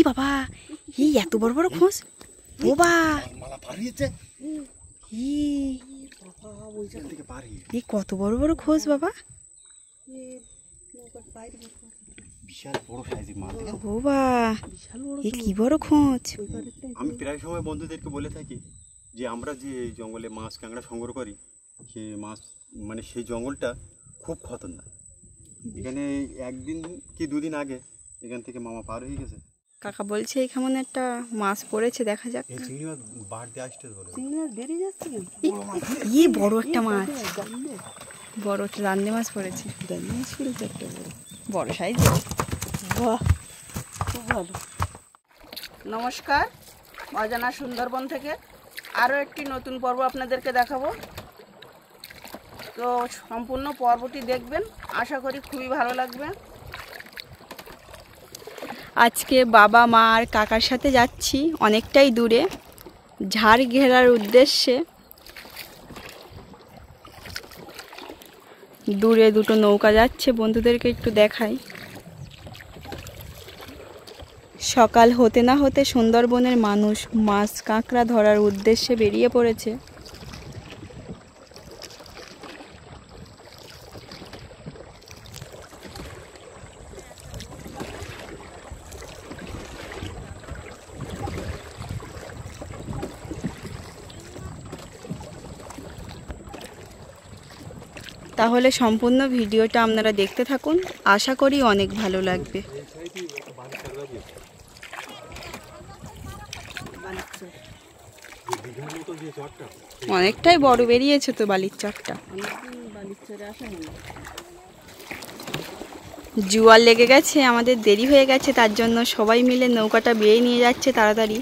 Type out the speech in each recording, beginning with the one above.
বাবা, এই এত বড় বড় খোঁজ! বাবা এই কত বড় বড় খোঁজ বাবা! বিশাল বড় সাইজের মাছ। বাবা এই কি বড় খোঁজ! আমি প্রায় সময় বন্ধুদেরকে বলে থাকি যে আমরা যে জঙ্গলে মাছ কাঁকড়া সংগ্রহ করি, সেই মাছ মানে সেই জঙ্গলটা খুব খতরনাক। এখানে একদিন কি দুদিন আগে এখান থেকে মামা পার হয়ে গেছে। কাকা বলছে কেমন একটা মাছ পড়েছে, দেখা যাক। এই চিংড়ি মাছ বাড় দিয়ে আসতে বলে চিংড়ি মাছ বেরিয়ে যাচ্ছে। এই বড় একটা মাছ, বড় একটা রান্নে মাছ পড়েছে। রান্নে মাছ পড়েছে একটা বড় সাইজ। বাহ, খুব ভালো। নমস্কার, অজানা সুন্দরবন থেকে আরও একটি নতুন পর্ব আপনাদেরকে দেখাবো। তো সম্পূর্ণ পর্বটি দেখবেন, আশা করি খুবই ভালো লাগবে। আজকে বাবা মা আর কাকার সাথে যাচ্ছি অনেকটাই দূরে, ঝাড় ঘেরার উদ্দেশ্যে। দূরে দুটো নৌকা যাচ্ছে, বন্ধুদেরকে একটু দেখাই। সকাল হতে না হতে সুন্দরবনের মানুষ মাছ কাঁকড়া ধরার উদ্দেশ্যে বেরিয়ে পড়েছে। তাহলে সম্পূর্ণ ভিডিওটা আপনারা দেখতে থাকুন, আশা করি অনেক ভালো লাগবে। অনেকটাই বড় বেরিয়েছে তো বালির চরটা। জোয়ার লেগে গেছে, আমাদের দেরি হয়ে গেছে, তার জন্য সবাই মিলে নৌকাটা বেয়ে নিয়ে যাচ্ছে তাড়াতাড়ি।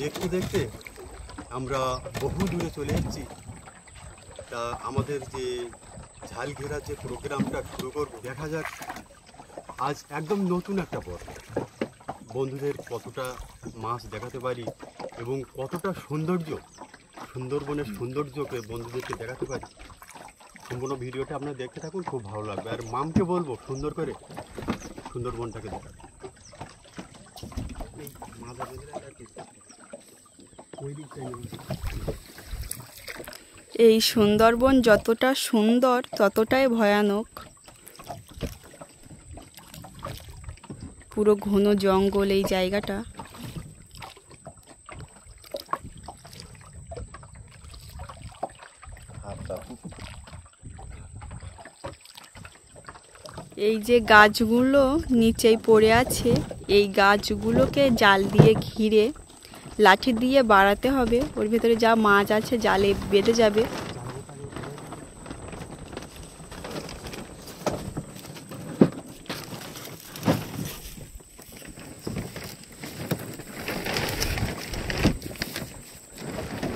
দেখতে দেখতে আমরা বহু দূরে চলে এসেছি। তা আমাদের যে ঝাল ঘেরার যে প্রোগ্রামটা শুরু করব, দেখা যাক আজ একদম নতুন একটা পথ। বন্ধুদের কতটা মাছ দেখাতে পারি এবং কতটা সুন্দরবনের সৌন্দর্যকে বন্ধুদেরকে দেখাতে পারি, সম্পূর্ণ ভিডিওটা আপনারা দেখতে থাকুন, খুব ভালো লাগবে। আর মামকে বলবো সুন্দর করে সুন্দরবনটাকে দেখাতে। এই সুন্দরবন যতটা সুন্দর ততটাই ভয়ানক। পুরো ঘন জঙ্গল এই জায়গাটা। এই যে গাছগুলো নিচেই পড়ে আছে, এই গাছগুলোকে জাল দিয়ে ঘিরে লাঠি দিয়ে বাড়াতে হবে, ওর ভেতরে যা মাছ আছে জালে বেঁধে যাবে।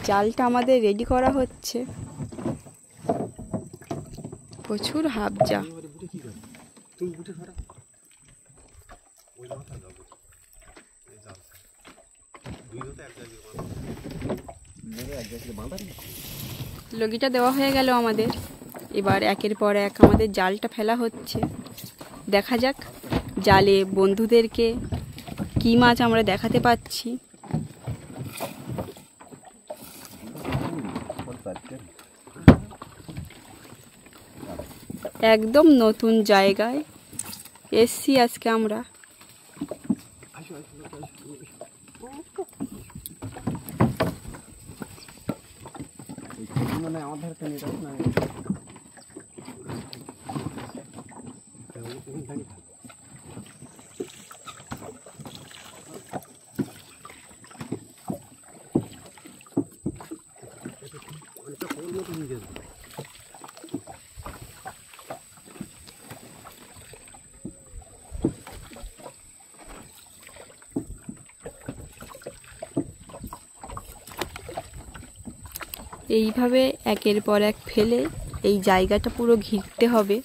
জালটা আমাদের রেডি করা হচ্ছে। প্রচুর হাবজা। লগিটা দেওয়া হয়ে গেল আমাদের। এবার একের পর এক আমাদের জালটা ফেলা হচ্ছে। দেখা যাক জালে বন্ধুদেরকে কি মাছ আমরা দেখাতে পাচ্ছি। একদম নতুন জায়গায় এসছি আজকে আমরা। এইভাবে একের পর এক ফেলে এই জায়গাটা পুরো ঘিরতে হবে।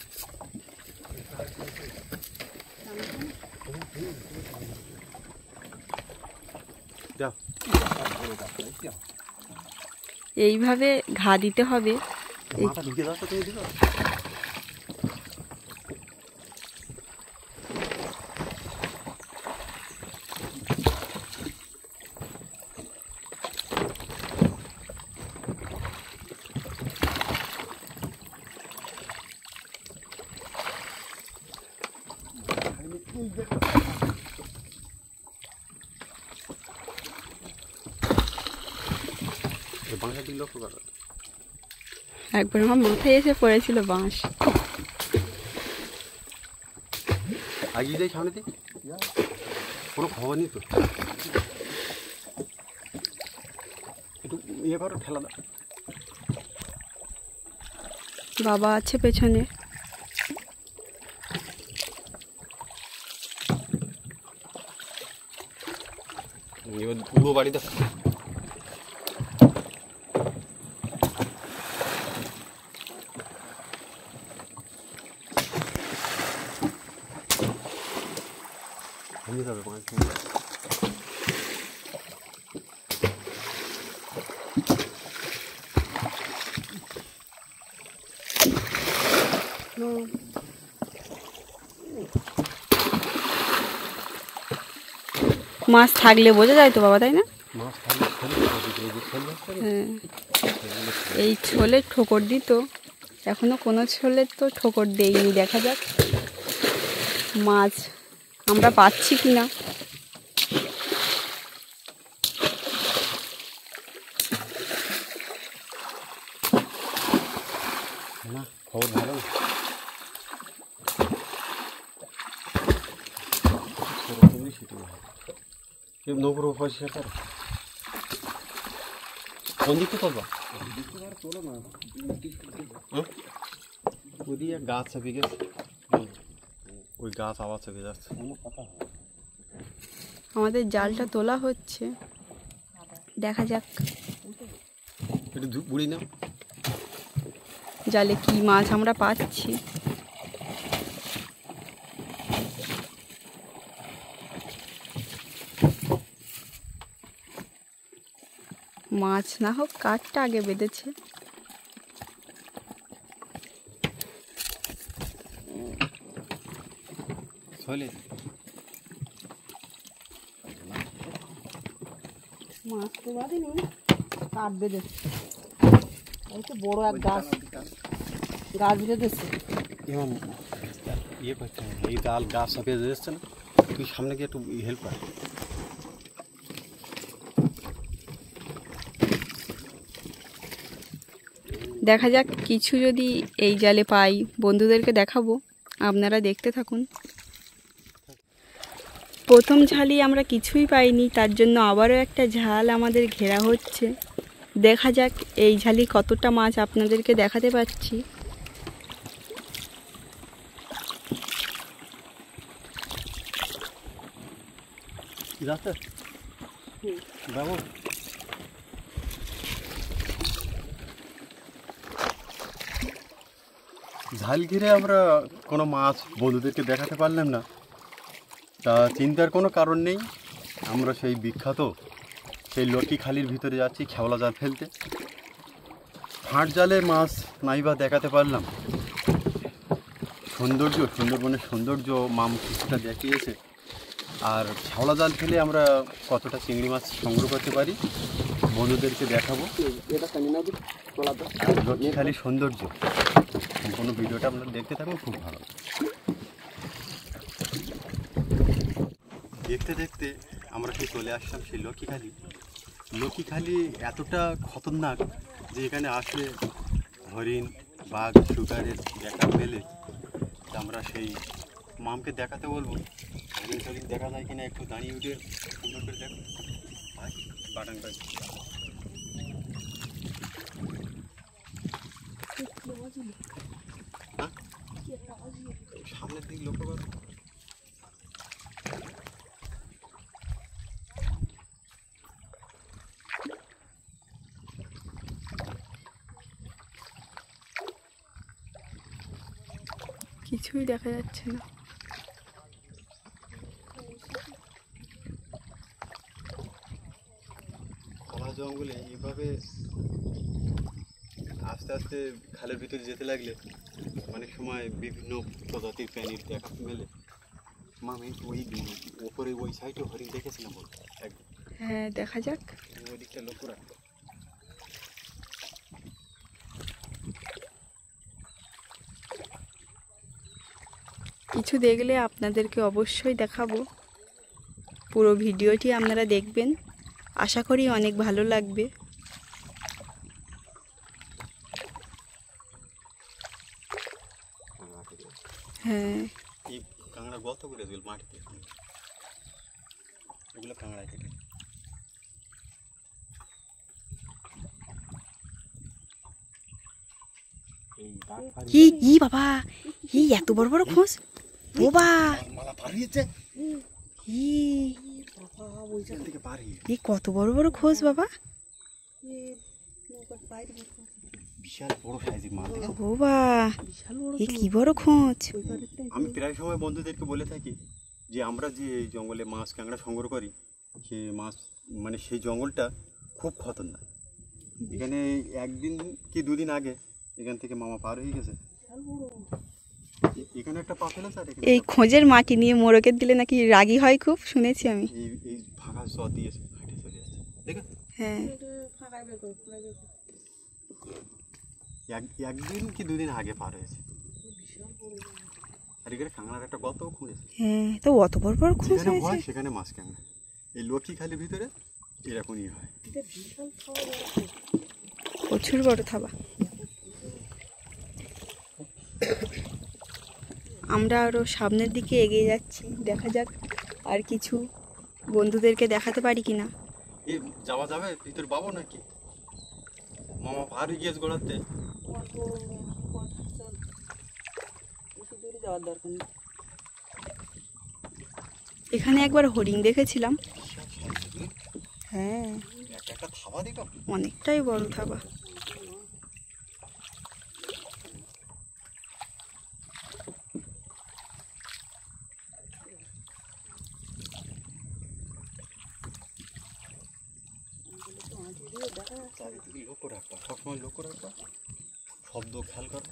এইভাবে ঘা দিতে হবে। একবার আমার মাথায় এসে পড়েছিল বাঁশ। আগিয়ে যাই সামনে দিই, কোনো খবর নেই তো। একটু ইয়ে করো, ঠেলা দাও। বাবা আছে পেছনে। এবার পুরো বাড়িতে যাবে। মাছ থাকলে বোঝা যায় তো বাবা, তাই না? হ্যাঁ, এই ছোলে ঠোকর দিত, এখনো কোনো ছোলে তো ঠোকর দেয়নি। দেখা যাক মাছ আমরা পাচ্ছি কিনা। না, খবর ভালো। নৌকোর পয়সা কর কোন দিক থেকে তোলবা? ওদিকে গাছ চেপে গেছে, ওই গাছ আবার চেপে যাচ্ছে। আমাদের জালটা তোলা হচ্ছে, দেখা যাক একটু বুড়ি না জালে কি মাছ আমরা পাচ্ছি। মাছ না হোক কাঠটা আগে বেঁধেছে। মাছ তো বাঁধেনি, কাঠ বেঁধেছে। এই তো বড় এক গাছ বেঁধেছে। ইয়ে করছে এই ডাল গাছ চাপিয়ে যাচ্ছে না, তুই সামনে গিয়ে একটু হেল্প কর। দেখা যাক কিছু যদি এই জালে পাই, বন্ধুদেরকে দেখাবো, আপনারা দেখতে থাকুন। প্রথম ঝালি আমরা কিছুই পাইনি, তার জন্য আবারও একটা ঝাল আমাদের ঘেরা হচ্ছে। দেখা যাক এই ঝালি কতটা মাছ আপনাদেরকে দেখাতে পাচ্ছি। ঝাল ঘিরে আমরা কোনো মাছ বন্ধুদেরকে দেখাতে পারলাম না, তা চিন্তার কোনো কারণ নেই। আমরা সেই বিখ্যাত সেই লটি খালির ভিতরে যাচ্ছি খেওলা জাল ফেলতে। ফাঁট জালে মাছ নাইবা দেখাতে পারলাম, সৌন্দর্য সুন্দরবনের সৌন্দর্য মাম কিছুটা দেখিয়েছে। আর খেওলা জাল ফেলে আমরা কতটা চিংড়ি মাছ সংগ্রহ করতে পারি বন্ধুদেরকে দেখাবো। লটি খালির সৌন্দর্য সম্পূর্ণ ভিডিওটা আপনারা দেখতে থাকুন, খুব ভালো। দেখতে দেখতে আমরা সেই চলে আসলাম সেই লক্ষ্মীখালি। লক্ষ্মীখালি এতটা খতরনাক যে এখানে আসলে হরিণ, বাঘ, শুকারের দেখা পেলে আমরা সেই মামকে দেখাতে বলবো হরিণ টরিণ দেখা যায় কিনা। একটু দাঁড়িয়ে উঠে সুন্দর করে দেখো ভাই, বাটান পাই সামনের দিকে লক্ষ্য করো। কিছুই দেখা যাচ্ছে না। খোলা জঙ্গলে এইভাবে আস্তে আস্তে খালের ভিতরে যেতে লাগলে অনেক সময় বিভিন্ন প্রজাতির প্রাণীর দেখা মেলে। মামি ওই ওপরে ওই সাইডে হরিণ দেখেছিলাম একদম। হ্যাঁ, দেখা যাক। ওই দিকটা লক্ষ্য রাখবো। কিছু দেখলে আপনাদেরকে অবশ্যই দেখাবো। পুরো ভিডিওটি আপনারা দেখবেন, আশা করি অনেক ভালো লাগবে। হ্যাঁ, এই কাঁকড়া গর্ত করে দিল মাটিতে, এগুলো কাঁকড়া কেটে। কি ই বাবা, ই এত বড় বড় খোঁজ! বাবা মালা পারিয়েছে, ই ওইখান থেকে পারিয়ে ই কত বড় বড় খোঁজ বাবা! বিশাল বড় সাইজের মাছ। বাবা এ কি বড় খোঁজ! আমি প্রায় সময় বন্ধুদেরকে বলে থাকি যে আমরা যে এই জঙ্গলে মাছ কাঁকড়া সংগ্রহ করি, সেই মাছ মানে সেই জঙ্গলটা খুব খতরনাক। এখানে একদিন কি দুদিন আগে এখান থেকে মামা পার হয়ে গেছে, এখানে একটা পা ফেলেছে। আর এই খোঁজের মাটি নিয়ে মোরকের দিলে নাকি রাগী হয় খুব, শুনেছি আমি। এই এই ফাঁকা জ দিয়েছে, হাঁটে চলে আসছে দেখে। হ্যাঁ, একদিন কি দুদিন আগে পার হয়েছে। আর এখানে কাঁকড়ার একটা গর্তও খুঁড়েছে। হ্যাঁ, তো অত বড় বড় খোঁজ যেখানে হয়েছে। হয় সেখানে মাছ কাঁকড়া, এই লক্ষ্মী খালির ভিতরে এরকমই হয়। প্রচুর বড় থাবা। আমরা আরও সামনের দিকে এগিয়ে যাচ্ছি, দেখা যাক আর কিছু বন্ধুদেরকে দেখাতে পারি কিনা। এই যাওয়া যাবে ভিতরে পাবো নাকি? মামা পার হয়ে গিয়েছে গোড়াতে। যাওয়ার দরকার নেই। এখানে একবার হরিণ দেখেছিলাম। হ্যাঁ, একটা থাবা দেখো, অনেকটাই বড় থাবা। চারিদিকে লক্ষ্য রাখবা, সবসময় লক্ষ্য রাখবা, শব্দ খেয়াল করো।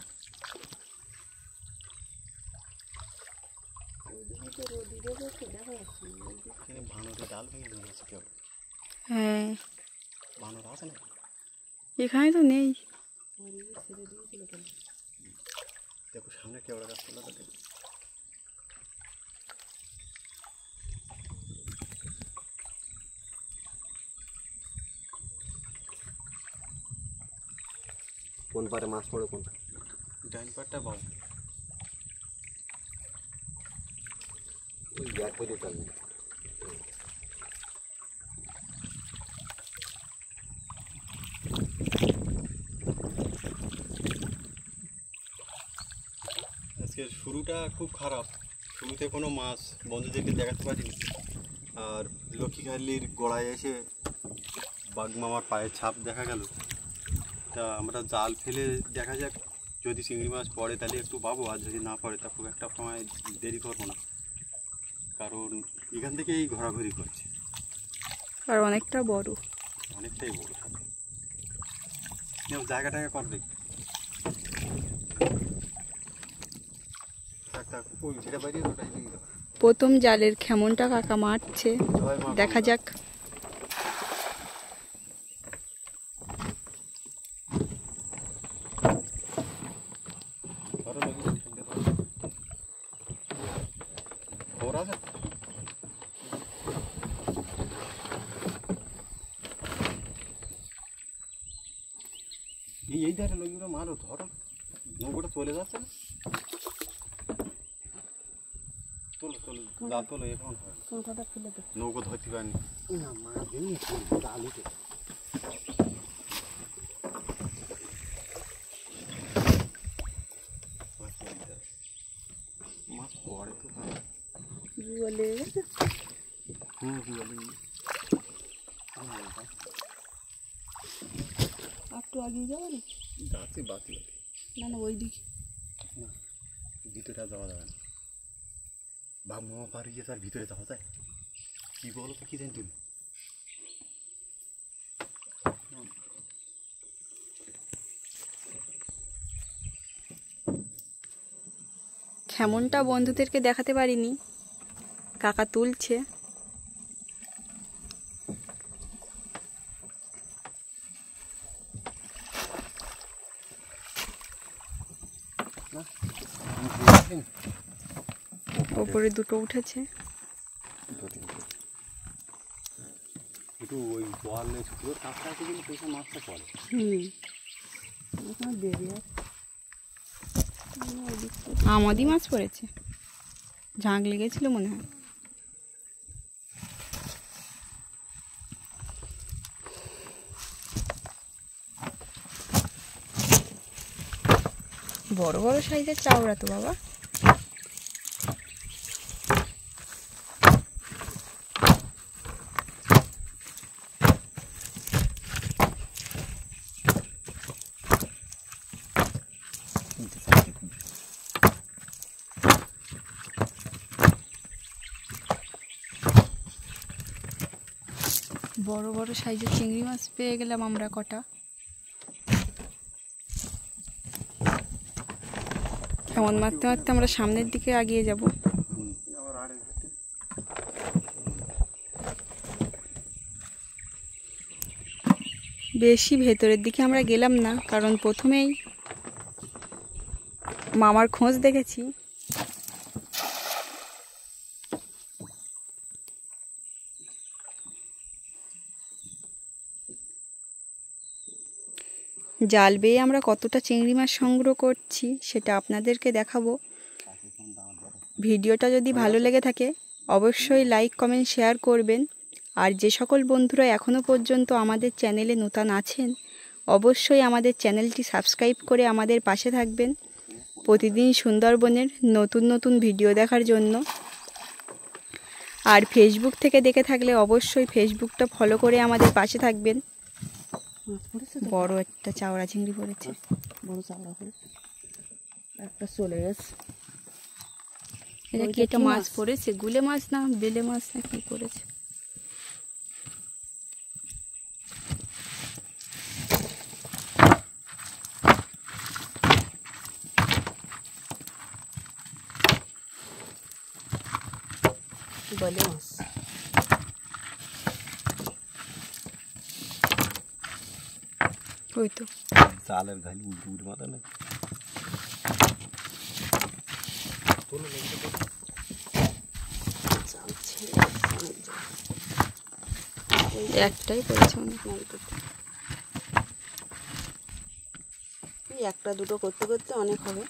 এখানে বানরের ডাল ভেঙে নিয়ে গেছে কেউ। হ্যাঁ, বানর আছে না? এখানে তো নেই। দেখো সামনে কেওড়া গাছ তোলা দেখো। কোন পারে মাছ পড়ে কোনটা? ডাইন পাটটা বাবু। ওই গ্যাপ করে চাল। আজকে শুরুটা খুব খারাপ, শুরুতে কোনো মাছ বন্ধুদেরকে দেখাতে পারিনি। আর লক্ষ্মীখালির গোড়ায় এসে বাঘ মামার পায়ের ছাপ দেখা গেল। তা আমরা জাল ফেলে দেখা যাক, যদি চিংড়ি মাছ পড়ে তাহলে একটু পাবো, আর যদি না পড়ে তা খুব একটা সময় দেরি করবো না, কারণ এখান থেকেই ঘোরাঘুরি করছে। আর অনেকটা বড়, অনেকটাই বড় জায়গাটাকে করবে। প্রথম জালের খেমনটা কাকা মারছে, দেখা যাক। এই ধারে লোকগুলো মারো, ধরো নৌকোটা চলে যাচ্ছে না। তোলো তোলো, যা তোলো, এখন নৌকো ধরতে পারিনি। মাছ পড়ে তো ভালো। একটু আগিয়ে যাবো না? যাচ্ছে বাতি না না, ওই দিকে ভিতরে আর যাওয়া যাবে না। বাপ মামা পার গিয়ে তার ভিতরে যাওয়া যায়? কি বলো তো, কি জানি তুমি? কেমনটা বন্ধুদেরকে দেখাতে পারিনি, কাকা তুলছে। ওপরে দুটো উঠেছে। একটু ওই বল শুকনো কাঁকড়া আছে কিন্তু পয়সা মাছটা পড়ে। আমাদি মাছ পড়েছে, ঝাঁক লেগেছিল মনে হয়। বড় বড় সাইজের চাওড়া তো বাবা। বড় বড় সাইজের চিংড়ি মাছ পেয়ে গেলাম আমরা কটা। কেমন মারতে মারতে আমরা সামনের দিকে এগিয়ে যাব। বেশি ভেতরের দিকে আমরা গেলাম না, কারণ প্রথমেই মামার খোঁজ দেখেছি। জাল বেয়ে আমরা কতটা চিংড়ি মাছ সংগ্রহ করছি সেটা আপনাদেরকে দেখাবো। ভিডিওটা যদি ভালো লেগে থাকে অবশ্যই লাইক কমেন্ট শেয়ার করবেন। আর যে সকল বন্ধুরা এখনও পর্যন্ত আমাদের চ্যানেলে নতুন আছেন অবশ্যই আমাদের চ্যানেলটি সাবস্ক্রাইব করে আমাদের পাশে থাকবেন প্রতিদিন সুন্দরবনের নতুন নতুন ভিডিও দেখার জন্য। আর ফেসবুক থেকে দেখে থাকলে অবশ্যই ফেসবুকটা ফলো করে আমাদের পাশে থাকবেন। বড় একটা চাওড়া চিংড়ি পড়েছে, বড় চাওড়া করে একটা চলে গেছে। এটা কি একটা মাছ পড়েছে? গুলে মাছ না বেলে মাছ না কি পড়েছে? বলে মাছ। ওই তো চালের ঘালি উঠ মাথা না একটাই পড়েছে অনেক। একটা দুটো করতে করতে অনেক হবে।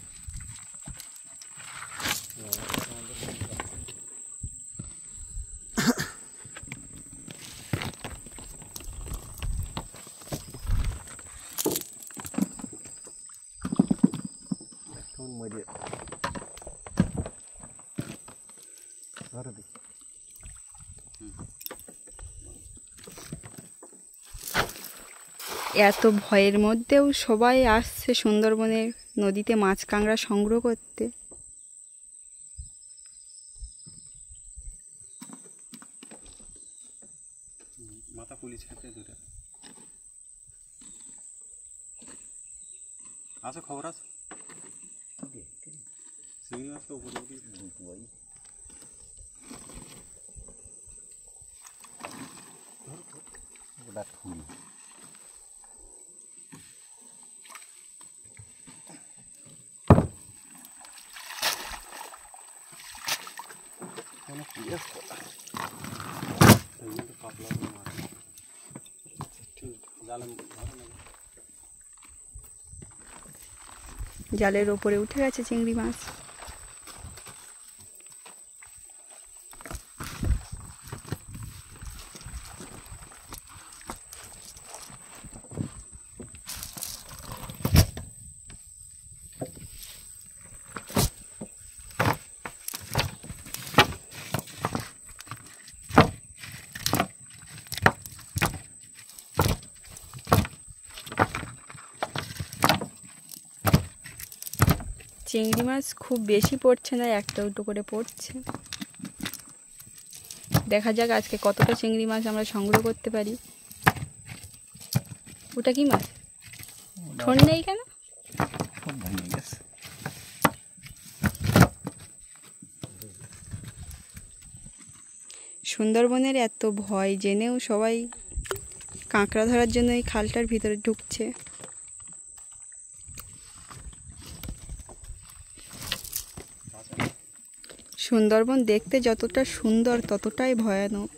এত ভয়ের মধ্যেও সবাই আসছে সুন্দরবনের নদীতে মাছ কাঁকড়া সংগ্রহ করতে। মাথা পুলিশ খেতে দুটা আছে, খবর আছে চিংড়ি মাছ তো উপরে ওটা ফুল জালের ওপরে উঠে গেছে চিংড়ি মাছ। চিংড়ি মাছ খুব বেশি পড়ছে না, একটা দুটো করে পড়ছে। দেখা যাক আজকে কতটা চিংড়ি মাছ আমরা সংগ্রহ করতে পারি। ওটা কি মাছ? ঠোঁট নেই কেন? সব ভেঙে গেছে। সুন্দরবনের এত ভয় জেনেও সবাই কাঁকড়া ধরার জন্য এই খালটার ভিতরে ঢুকছে। সুন্দরবন দেখতে যতটা সুন্দর ততটাই ভয়ানক।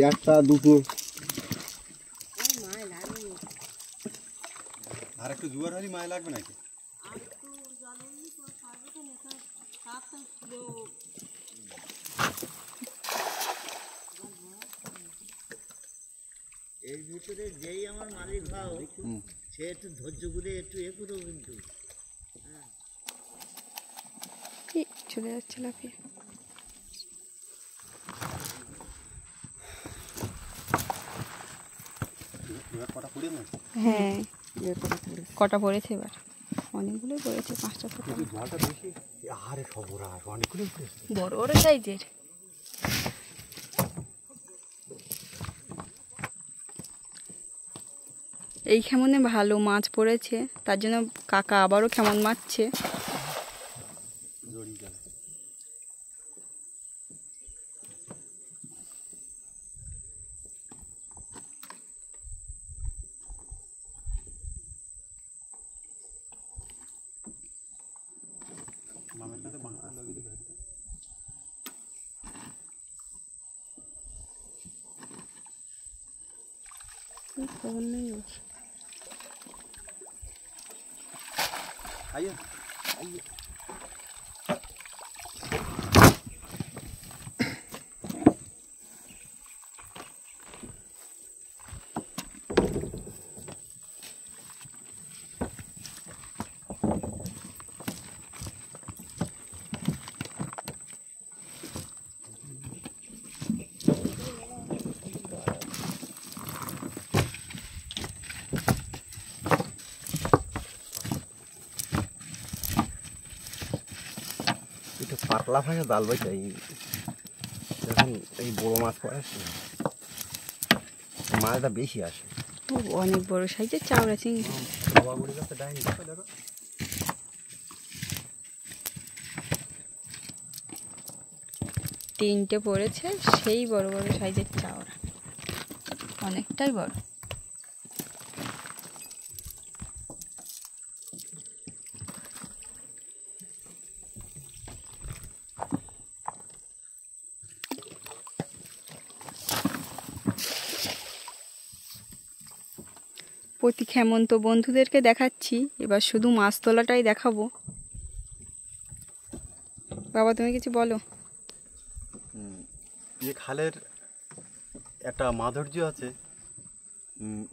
একটা দুটো আর একটু জোয়ার হলে মায় লাগবে নাকি? এর ভিতরে যেই আমার মালিক ভাও সে একটু ধৈর্য করে একটু এ করো কিন্তু চলে যাচ্ছে লাফিয়ে। এবার কটা পড়ে না? হ্যাঁ, কটা পড়েছে এবার? অনেকগুলোই পড়েছে, 5টা 6টা। জলটা বেশি। আরে সর্বনাশ, অনেকগুলোই পড়েছে। বড় বড় সাইজের। এই খেমনে ভালো মাছ পড়েছে, তার জন্য কাকা আবারও খেমন মারছে। জড়িয়ে গেল। মামের কাছে বাংলা লাগিয়ে দিতে হবে। आइए आइए পাতলা ভাঙা জাল বই চাই যখন এই বড় মাছ পড়ে মাছটা বেশি আসে। অনেক বড় সাইজের চাওড়া চিংড়ি। বাবাগুড়ি কাছে ডাইনি দেখো দেখো। 3টে পড়েছে, সেই বড় বড় সাইজের চাওড়া, অনেকটাই বড়। প্রতি খেমন্ত বন্ধুদেরকে দেখাচ্ছি, এবার শুধু মাছ তোলাটাই দেখাবো। বাবা তুমি কিছু বলো। এই খালের একটা মাধুর্য আছে,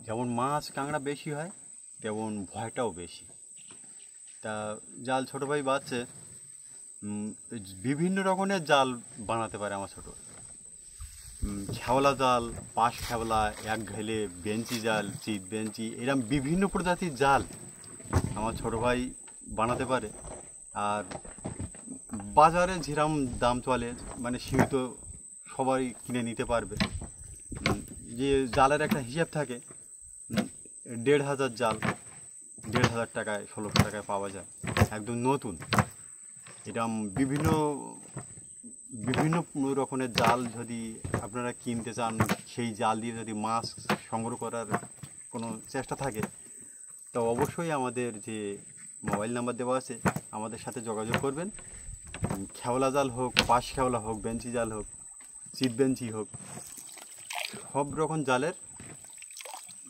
যেমন মাছ কাঁকড়া বেশি হয় তেমন ভয়টাও বেশি। তা জাল ছোটো ভাই বাচ্ছে বিভিন্ন রকমের জাল বানাতে পারে আমার ছোটো। খেওলা জাল, পাশ খেওলা, এক ঘেলে, বেঞ্চি জাল, চিত বেঞ্চি, এরকম বিভিন্ন প্রজাতির জাল আমার ছোটো ভাই বানাতে পারে। আর বাজারে যেরকম দাম চলে, মানে সীমিত সবাই কিনে নিতে পারবে। যে জালের একটা হিসাব থাকে, 1,500 জাল 1,500 টাকায় 1600 টাকায় পাওয়া যায়, একদম নতুন। এরকম বিভিন্ন বিভিন্ন রকমের জাল যদি আপনারা কিনতে চান, সেই জাল দিয়ে যদি মাছ সংগ্রহ করার কোনো চেষ্টা থাকে, তো অবশ্যই আমাদের যে মোবাইল নাম্বার দেওয়া আছে আমাদের সাথে যোগাযোগ করবেন। খেওলা জাল হোক, পাশ খেওলা হোক, বেঞ্চি জাল হোক, চিত বেঞ্চি হোক, সব রকম জালের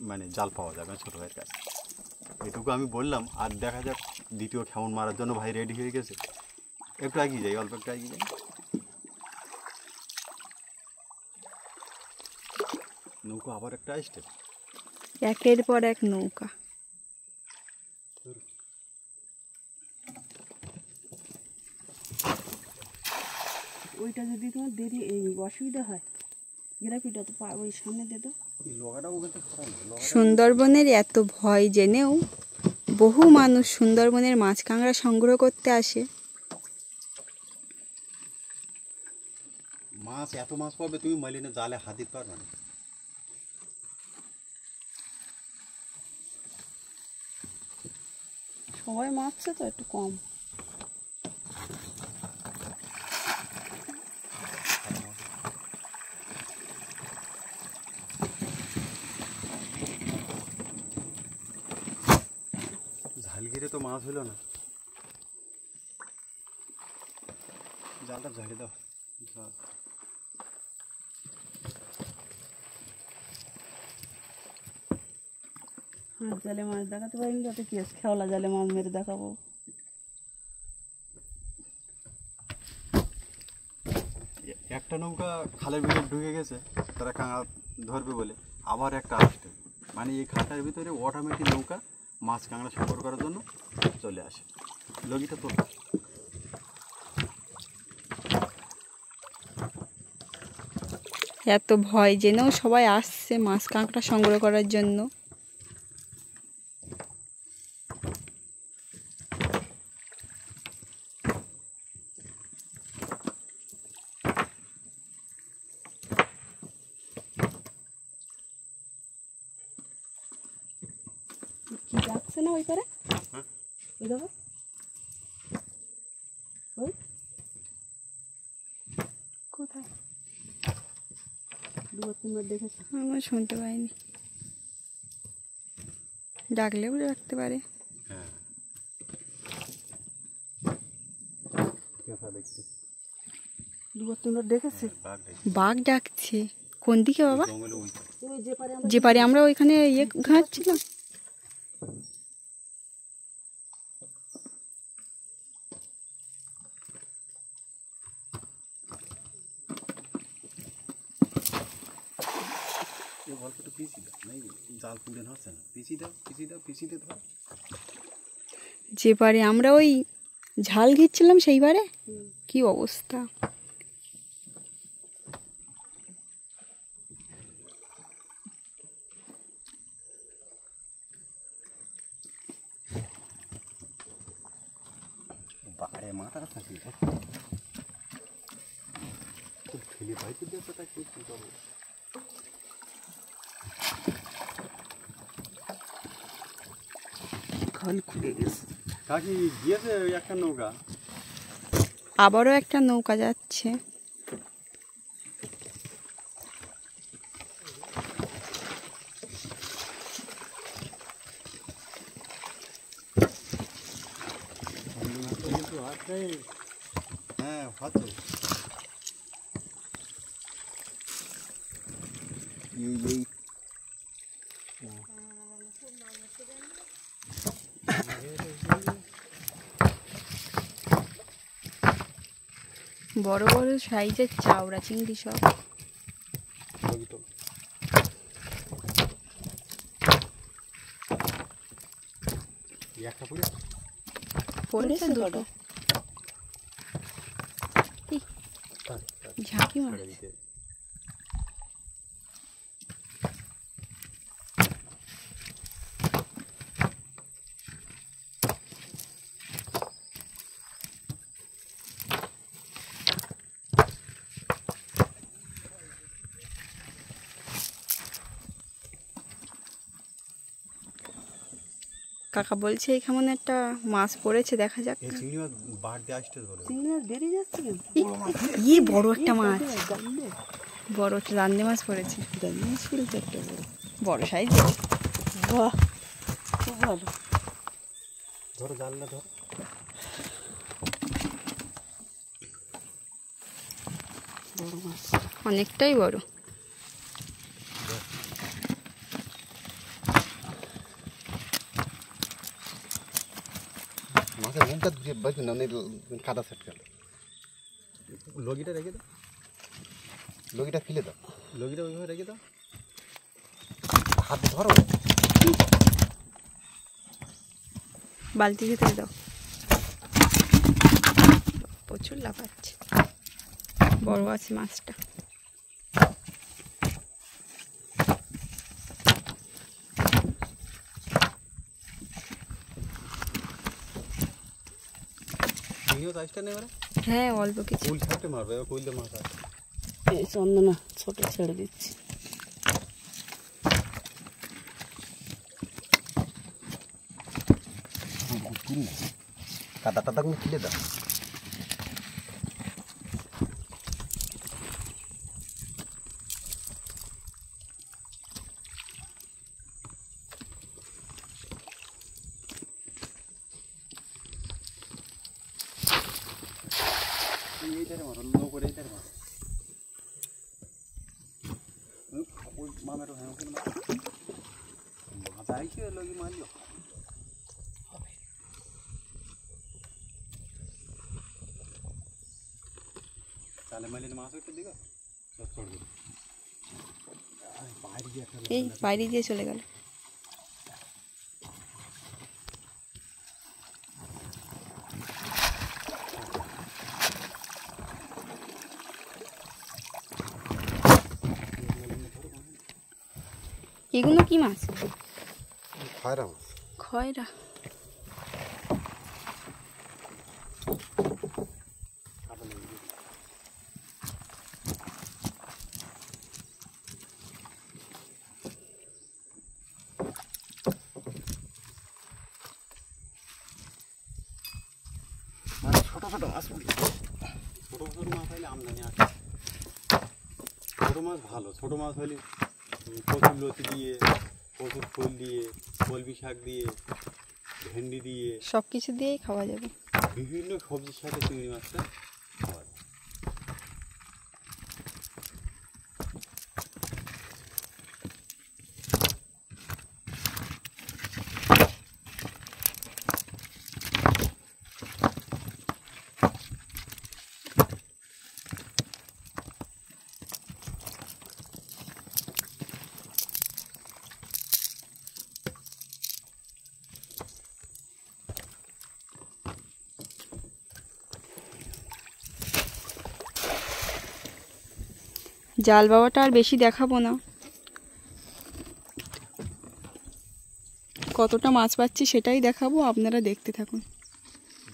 মানে জাল পাওয়া যাবে ছোটো ভাইয়ের কাছে। এটুকু আমি বললাম। আর দেখা যাক দ্বিতীয় খেমন মারার জন্য ভাই রেডি হয়ে গেছে। একটু এগিয়ে যাই, অল্প একটু এগিয়ে যাই। নৌকো আবার একটা আসছে, একের পর এক নৌকা। ওইটা যদি তোমার দেরি এই অসুবিধা হয়, গ্রাফিটা তো ওই সামনে দে তো। সুন্দরবনের এত ভয় জেনেও বহু মানুষ সুন্দরবনের মাছ কাঁকড়া সংগ্রহ করতে আসে। মাছ এত মাছ পাবে তুমি মালিনে জালে হাত দিতে পারবে না। সবাই মারছে তো একটু কম। ঝাল ঘিরে তো মাছ হলো না, জালটা ঝাড়ে দাও। হাত জালে মাছ দেখাতে পারিনি, যাতে কি আছে, খেওলা জালে মাছ মেরে দেখাবো। একটা নৌকা খালের ভিতরে ঢুকে গেছে, তারা কাঁকড়া ধরবে বলে, আবার একটা আসছে। মানে এই খাতার ভিতরে অটোমেটিক নৌকা মাছ কাঁকড়া সংগ্রহ করার জন্য চলে আসে। লগিটা তো এত ভয় জেনেও সবাই আসছে মাছ কাঁকড়া সংগ্রহ করার জন্য। কি যাচ্ছে না ওই পারে? ওই দেখো, ওই কোথায়? দুবার তিনবার দেখেছি। আমার শুনতে পাইনি, ডাকলেও ডাকতে পারে। দুবার তিনবার দেখেছি। বাঘ ডাকছে কোন দিকে বাবা? ওই যে পারে যে পারে আমরা ওইখানে ইয়ে ঘাঁটছিলাম। গল্পটা পিছিয়ে দাও, নাই জাল তুলে হচ্ছে না, পিছিয়ে দাও, পিছিয়ে দাও, পিছিয়ে দিয়ে ধর। যে পারে আমরা ওই ঝাল ঘিরছিলাম সেই পারে কি অবস্থা। বাড়ে মাথাটা থাকি খুব ঠেলে বাইতে দিয়েছে, তা কি করবো। খাল খুলে গেছে। কাকি গিয়েছে ওই একটা নৌকা, আবারও একটা নৌকা যাচ্ছে। হ্যাঁ হচ্ছে বড় বড় সাইজের চাওড়া চিংড়ি সব। একটা পুরে পড়েছে দুটো, ঝাঁকি মারে। কাকা বলছে এই কেমন একটা মাছ পড়েছে, দেখা যাক। এই চিংড়ি মাছ বার দিয়ে আসতে বলে। চিংড়ি মাছ বেরিয়ে যাচ্ছে কেন? ই বড় একটা মাছ, বড় একটা রান্নে মাছ পড়েছে। দামি মাছ পড়েছে একটা বড়, বড় সাইজের। বাহ খুব ভালো। ধরো জালটা ধরো। বড় মাছ, অনেকটাই বড়। মাছের মুখটা ধুয়ে বাইতে না, কাদা সেট গেল। লগিটা রেখে দাও, লগিটা ফেলে দাও, লগিটা ওইভাবে রেখে দাও, হাত ধরো। বালতি ভিতরে দাও। প্রচুর লাফাচ্ছে, বড় আছে মাছটা। পানিও চাষটা নেই এবারে হ্যাঁ অল্প কিছু। ফুল ছাড়তে মারবে, এবার কইলে মাছ আছে। এই চন্দনা ছোট ছেড়ে দিচ্ছি। কাদা টাদাগুলো তুলে দাও। এইটারে মারো, লো করে এইটারে মারো। ওই মামেরও হ্যাঁ ওখানে মারো। মাছ আইছে লগি মারলিও হবে। তাহলে মারলে মাছ ওইটা দিবা সব পড়বে। বাইরে দিয়ে একটা এই বাইরে দিয়ে চলে গেল। এগুলো কি মাছ? খয়রা মাছ। খয়রা। মানে ছোট ছোট মাছ পড়ি, ছোট ছোট মাছ হইলে আমদানি আছে। ছোট মাছ ভালো, ছোট মাছ হইলে প্রচুর লতি দিয়ে, প্রচুর ফুল দিয়ে, কলমি শাক দিয়ে, ভেন্ডি দিয়ে, সব কিছু দিয়েই খাওয়া যাবে। বিভিন্ন সবজির সাথে চিংড়ি মাছটা খাওয়া যায়। জাল বাবাটা আর বেশি দেখাবো না, কতটা মাছ পাচ্ছি সেটাই দেখাবো, আপনারা দেখতে থাকুন।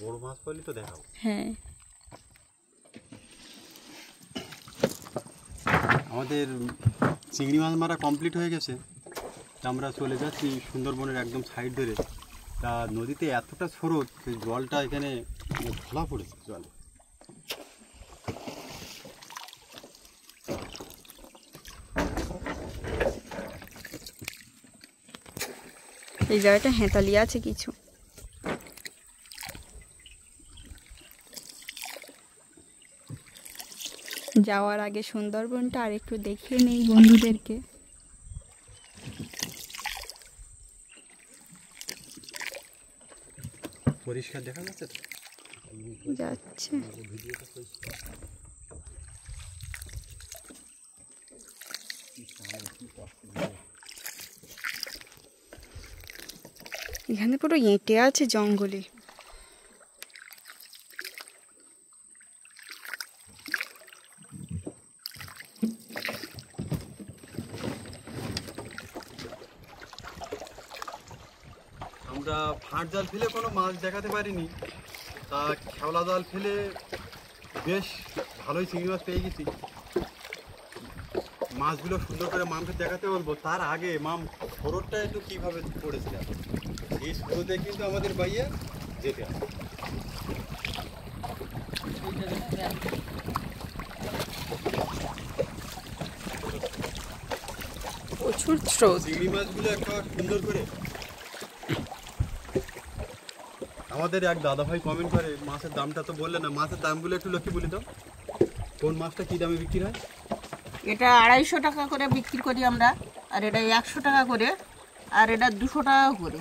বড় মাছ পাইলে তো দেখাবো। হ্যাঁ আমাদের চিংড়ি মাছ মারা কমপ্লিট হয়ে গেছে, তা আমরা চলে যাচ্ছি সুন্দরবনের একদম সাইড ধরে। তা নদীতে এতটা স্রোত, সেই জলটা এখানে ধলা পড়েছে জলে। এই জায়গাটা হেঁতালি আছে কিছু। যাওয়ার আগে সুন্দরবনটা আর একটু দেখিয়ে নেই বন্ধুদেরকে। পরিষ্কার দেখা যাচ্ছে তো? যাচ্ছে এখানে পুরো এঁটে আছে জঙ্গলে। আমরা ফাঁট জাল ফেলে কোনো মাছ দেখাতে পারিনি, তা খেওলা জাল ফেলে বেশ ভালোই চিংড়ি মাছ পেয়ে গেছি। মাছগুলো সুন্দর করে মামকে দেখাতে বলবো, তার আগে মাম খরচটা একটু কীভাবে পড়েছিল এই শুরুতে কিন্তু আমাদের বাইয়ে যেতে হবে। প্রচুর স্রোত। চিংড়ি মাছগুলো একটা সুন্দর করে, আমাদের এক দাদা ভাই কমেন্ট করে মাছের দামটা তো বললে না, মাছের দামগুলো একটু লক্ষ্য বলে দাও, কোন মাছটা কী দামে বিক্রি হয়? এটা 250 টাকা করে বিক্রি করি আমরা, আর এটা 100 টাকা করে, আর এটা 200 টাকা করে।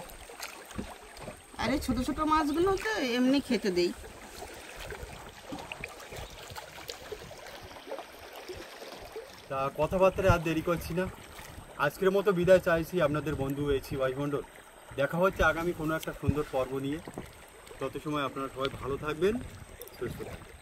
আর এই ছোটো ছোটো মাছগুলো তো এমনি খেতে দেই। তা কথাবার্তায় আর দেরি করছি না, আজকের মতো বিদায় চাইছি আপনাদের বন্ধু এইছি ভাইমণ্ডল। দেখা হচ্ছে আগামী কোনো একটা সুন্দর পর্ব নিয়ে। তত সময় আপনারা সবাই ভালো থাকবেন, সুস্থ থাকবেন।